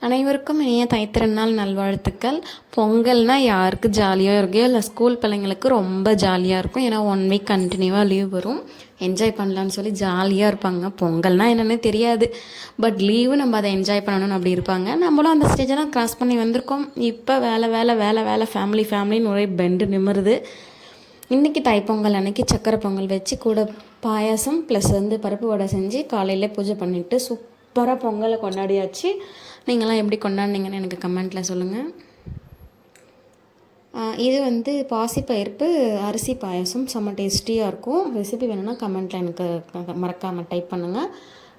அனைவருக்கும் இனிய தைத்திருநாள் நல்வாழ்த்துக்கள். பொங்கல்னால் யாருக்கு ஜாலியாக இருக்கோ இல்லை ஸ்கூல் பிள்ளைங்களுக்கு ரொம்ப ஜாலியாக இருக்கும். ஏன்னா 1 வீக் கண்டினியூவாக லீவ் வரும், என்ஜாய் பண்ணலான்னு சொல்லி ஜாலியாக இருப்பாங்க. பொங்கல்னால் என்னென்னு தெரியாது, பட் லீவு நம்ம அதை என்ஜாய் பண்ணணும்னு அப்படி இருப்பாங்க. நம்மளும் அந்த ஸ்டேஜெல்லாம் க்ராஸ் பண்ணி வந்திருக்கோம். இப்போ வேலை வேலை வேலை வேலை ஃபேமிலின்னு ஒரே பெண்டு நிமிருது. இன்றைக்கி தைப்பொங்கல் அன்றைக்கி சக்கரை பொங்கல் வச்சு கூட பாயாசம் ப்ளஸ் பருப்பு வடை செஞ்சு காலையில் பூஜை பண்ணிவிட்டு சூப்பராக பொங்கலை கொண்டாடியாச்சு. நீங்களாம் எப்படி கொண்டாடினீங்கன்னு எனக்கு கமெண்ட்டில் சொல்லுங்கள். இது பாசிப்பயிர்ப்பு அரிசி பாயாசம் செம்ம டேஸ்டியாக இருக்கும். ரெசிபி வேணும்னா கமெண்ட்டில் எனக்கு மறக்காமல் டைப் பண்ணுங்கள்.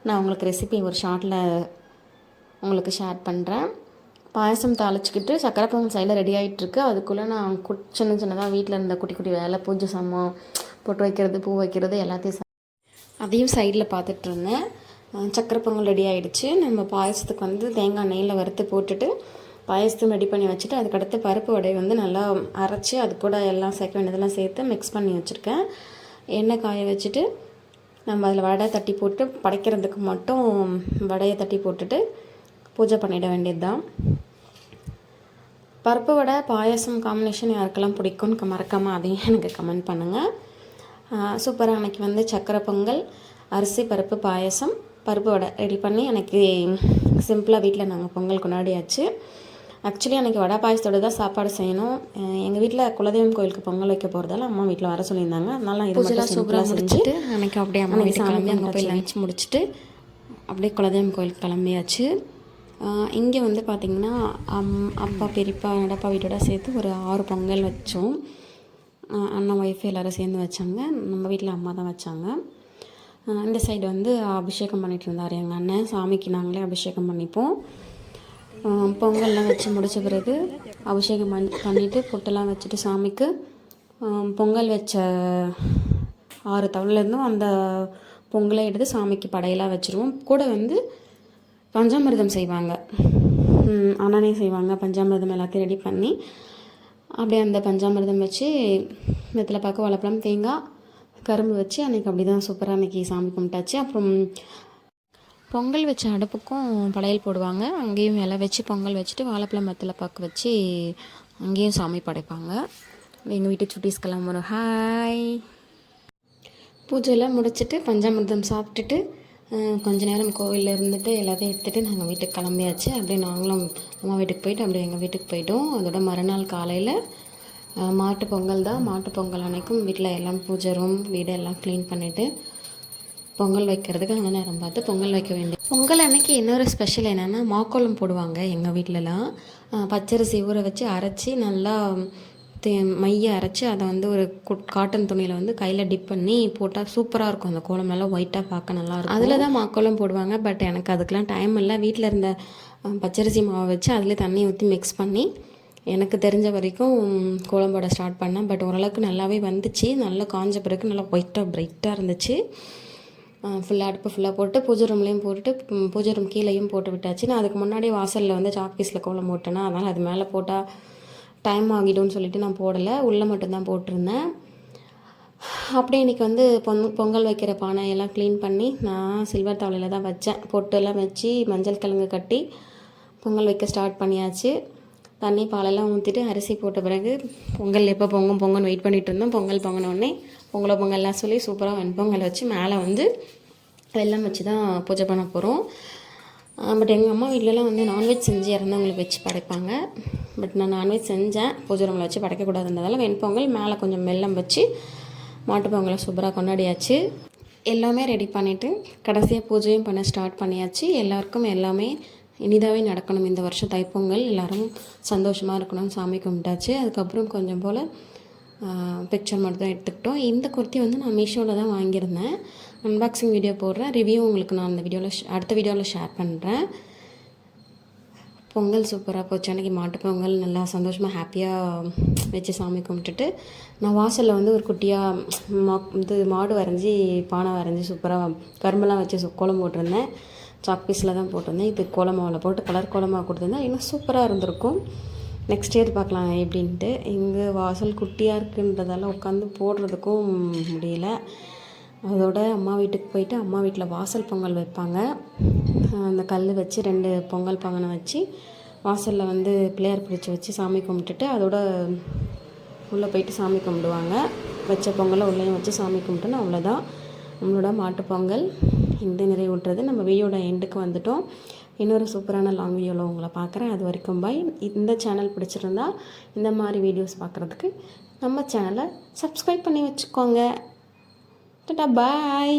நான் உங்களுக்கு ரெசிபி ஒரு ஷார்ட்டில் உங்களுக்கு ஷேர் பண்ணுறேன். பாயசம் தாளிச்சிக்கிட்டு சக்கரை பொங்கல் சைடில் ரெடி ஆகிட்டுருக்கு. அதுக்குள்ளே நான் சின்னதாக வீட்டில் இருந்த குட்டி குட்டி வேலை, பூஜை சாமான், பொட்டு வைக்கிறது, பூ வைக்கிறது எல்லாத்தையும் அதையும் சைடில் பார்த்துட்டு இருந்தேன். சக்கரை பொங்கல் ரெடி ஆகிடுச்சு. நம்ம பாயசத்துக்கு தேங்காய் நெய்யில் வறுத்து போட்டுட்டு பாயசத்தையும் ரெடி பண்ணி வச்சுட்டு அதுக்கடுத்து பருப்பு வடை நல்லா அரைச்சி அது கூட எல்லாம் சேர்க்க வேண்டியதெல்லாம் சேர்த்து மிக்ஸ் பண்ணி வச்சுருக்கேன். எண்ணெய் காய வச்சுட்டு நம்ம அதில் வடை தட்டி போட்டு படைக்கிறதுக்கு மட்டும் வடையை தட்டி போட்டுட்டு பூஜை பண்ணிட வேண்டியது தான். பருப்பு வடை பாயசம் காம்பினேஷன் யாருக்கெல்லாம் பிடிக்கும்னு மறக்காமல் அதையும் எனக்கு கமெண்ட் பண்ணுங்கள். சூப்பராக அன்றைக்கி சக்கரை பொங்கல், அரிசி பருப்பு பாயசம், பருப்பு வடை ரெடி பண்ணி எனக்கு சிம்பிளாக வீட்டில் நாங்கள் பொங்கல் கொண்டாடியாச்சு. ஆக்சுவலி அன்றைக்கி வடை பாயசத்தோடு தான் சாப்பாடு செய்யணும். எங்கள் வீட்டில் குலதெய்வம் கோயிலுக்கு பொங்கல் வைக்க போகிறதால அம்மா வீட்டில் வர சொல்லியிருந்தாங்க. அதனால இது சூப்பராக முடிச்சுட்டு அன்றைக்கி அப்படியே அம்மா வீட்டுக்கு கிளம்பி அங்கே போய் லஞ்ச் முடிச்சுட்டு அப்படியே குலதெய்வம் கோயிலுக்கு கிளம்பியாச்சு. இங்கே பார்த்திங்கன்னா அப்பா பெரியப்பா நடப்பா வீட்டோட சேர்த்து ஒரு 6 பொங்கல் வச்சோம். அண்ணன் ஒய்ஃபு எல்லோரும் சேர்ந்து வச்சாங்க. நம்ம வீட்டில் அம்மா தான் வச்சாங்க. இந்த சைடு அபிஷேகம் பண்ணிகிட்டு இருந்தார் எங்கள் அண்ணன். சாமிக்கு நாங்களே அபிஷேகம் பண்ணிப்போம். பொங்கல்லாம் வச்சு முடித்த பிறகு அபிஷேகம் பண்ணிவிட்டு பொட்டெல்லாம் வச்சுட்டு சாமிக்கு பொங்கல் வச்ச 6 தவளைலேருந்தும் அந்த பொங்கலை எடுத்து சாமிக்கு படையெல்லாம் வச்சுருவோம். கூட பஞ்சாமிர்தம் செய்வாங்க, அண்ணனே செய்வாங்க. பஞ்சாமிர்தம் எல்லாத்தையும் ரெடி பண்ணி அப்படியே அந்த பஞ்சாமிர்தம் வச்சு வெத்தலை பாக்கு, வாழைப்பழம், தேங்காய், கரும்பு வச்சு அன்றைக்கி அப்படி தான் சூப்பராக அன்றைக்கி சாமி கும்பிட்டாச்சு. அப்புறம் பொங்கல் வச்ச அடுப்புக்கும் படையல் போடுவாங்க. அங்கேயும் இலை வச்சு பொங்கல் வச்சுட்டு வாழைப்பழம் வெத்தலை பாக்கு வச்சு அங்கேயும் சாமி படைப்பாங்க. எங்கள் வீட்டு சுட்டீஸ்க்கெல்லாம் வரும். ஹாய். பூஜையெல்லாம் முடிச்சுட்டு பஞ்சாமிர்தம் சாப்பிட்டுட்டு கொஞ்ச நேரம் கோவிலில் இருந்துட்டு எல்லாத்தையும் எடுத்துகிட்டு நாங்கள் வீட்டுக்கு கிளம்பியாச்சு. அப்படியே நாங்களும் அம்மா வீட்டுக்கு போயிட்டு அப்படியே எங்கள் வீட்டுக்கு போயிட்டோம். அதோட மறுநாள் காலையில் மாட்டு பொங்கல் தான். மாட்டு பொங்கல் அன்றைக்கும் வீட்டில் எல்லாம் பூஜை ரூம் வீடு எல்லாம் க்ளீன் பண்ணிவிட்டு பொங்கல் வைக்கிறதுக்கு அந்த நேரம் பார்த்து பொங்கல் வைக்க வேண்டிய. பொங்கல் அன்றைக்கி இன்னொரு ஸ்பெஷல் என்னென்னா மாக்கோளம் போடுவாங்க எங்கள் வீட்டிலலாம். பச்சரிசி ஊற வச்சு அரைச்சி நல்லா மையை அரைச்சி அதை ஒரு காட்டன் துணியில் கையில் டிப் பண்ணி போட்டால் சூப்பராக இருக்கும். அந்த கோலம் நல்லா ஒயிட்டாக பார்க்க நல்லாயிருக்கும். அதில் தான் மாக்கோளம் போடுவாங்க. பட் எனக்கு அதுக்கெலாம் டைம் இல்லை. வீட்டில் இருந்த பச்சரிசி மாவை வச்சு அதில் தண்ணி ஊற்றி மிக்ஸ் பண்ணி எனக்கு தெரிஞ்ச வரைக்கும் கோலம் போட ஸ்டார்ட் பண்ணேன். பட் ஓரளவுக்கு நல்லாவே வந்துச்சு. நல்லா காஞ்ச பிறகு நல்லா ஒயிட்டாக பிரைட்டாக இருந்துச்சு. ஃபுல்லாக அடுப்பு ஃபுல்லாக போட்டு பூஜை ரூம்லேயும் போட்டுட்டு பூஜை ரூம் கீழேயும் போட்டு விட்டாச்சு. நான் அதுக்கு முன்னாடி வாசலில் சாப்பீஸில் கோலம் போட்டேன்னா அதனால் அது மேலே போட்டால் டைம் ஆகிடும்னு சொல்லிவிட்டு நான் போடலை, உள்ளே மட்டும்தான் போட்டிருந்தேன். அப்படியே இன்றைக்கி பொங்கல் வைக்கிற பானையெல்லாம் க்ளீன் பண்ணி நான் சில்வர் தவளையில் தான் வச்சேன். பொட்டெல்லாம் வச்சு மஞ்சள் கிழங்கு கட்டி பொங்கல் வைக்க ஸ்டார்ட் பண்ணியாச்சு. தண்ணி பாலெல்லாம் ஊற்றிட்டு அரிசி போட்ட பிறகு பொங்கல் எப்போ பொங்கல்னு வெயிட் பண்ணிகிட்டு இருந்தோம். பொங்கல் பொங்கினோடனே பொங்கல்லாம் சொல்லி சூப்பராக வெண்பொங்கல் வச்சு மேலே வெல்லம் வச்சு தான் பூஜை பண்ண போகிறோம். பட் எங்கள் அம்மா வீட்டிலலாம் நான்வெஜ் செஞ்சு இறந்தவங்களுக்கு வச்சு படைப்பாங்க. பட் நான் நான்வெஜ் செஞ்சேன், பூஜை ரூமில் வச்சு படைக்கக்கூடாதுன்றதால வெண்பொங்கல் மேலே கொஞ்சம் வெல்லம் வச்சு மாட்டு பொங்கலை சூப்பராக கொண்டாடியாச்சு. எல்லாமே ரெடி பண்ணிவிட்டு கடைசியாக பூஜையும் பண்ண ஸ்டார்ட் பண்ணியாச்சு. எல்லாருக்கும் எல்லாமே இனிதாகவே நடக்கணும் இந்த வருஷம் தைப்பொங்கல். எல்லோரும் சந்தோஷமாக இருக்கணும்னு சாமி கும்பிட்டாச்சு. அதுக்கப்புறம் கொஞ்சம் போல் பிக்சர் மட்டும் தான் எடுத்துக்கிட்டோம். இந்த குர்த்தி நான் மீஷோவில் தான் வாங்கியிருந்தேன். அன்பாக்சிங் வீடியோ போடுறேன், ரிவ்யூ உங்களுக்கு நான் இந்த அடுத்த வீடியோவில் ஷேர் பண்ணுறேன். பொங்கல் சூப்பராக போச்சு. அன்றைக்கி மாட்டு பொங்கல் நல்லா சந்தோஷமாக ஹாப்பியாக வச்சு சாமி கும்பிட்டுட்டு நான் வாசலில் ஒரு குட்டியாக மாடு வரைஞ்சி பானை வரைஞ்சி சூப்பராக கரும்பெல்லாம் வச்சு கோலம் போட்டிருந்தேன். சாக் பீஸில் தான் போட்டிருந்தேன். இது கோலமாவில் போட்டு கலர் கோலமாக கொடுத்துருந்தேன். இன்னும் சூப்பராக இருந்திருக்கும். நெக்ஸ்ட் இயர் பார்க்கலாம் எப்படின்ட்டு. இங்கே வாசல் குட்டியாக இருக்குன்றதால உட்காந்து போடுறதுக்கும் முடியல. அதோட அம்மா வீட்டுக்கு போயிட்டு அம்மா வீட்டில் வாசல் பொங்கல் வைப்பாங்க. அந்த கல் வச்சு 2 பொங்கல் பானை வச்சு வாசலில் வந்து பிள்ளையார் பிடிச்சி வச்சு சாமி கும்பிட்டுட்டு அதோட உள்ளே போயிட்டு சாமி கும்பிடுவாங்க. வச்ச பொங்கலை உள்ளேயும் வச்சு சாமி கும்பிட்டோன்னா அவ்வளோதான் நம்மளோட மாட்டுப்பொங்கல் இந்த நிறைவுற்றது. நம்ம வீடியோட எண்டுக்கு வந்துட்டோம். இன்னொரு சூப்பரான லாங் வீடியோவில் உங்களை பார்க்குறேன். அது வரைக்கும் பாய். இந்த சேனல் பிடிச்சிருந்தா இந்த மாதிரி வீடியோஸ் பார்க்குறதுக்கு நம்ம சேனலை சப்ஸ்கிரைப் பண்ணி வச்சுக்கோங்க. டாடா பாய்.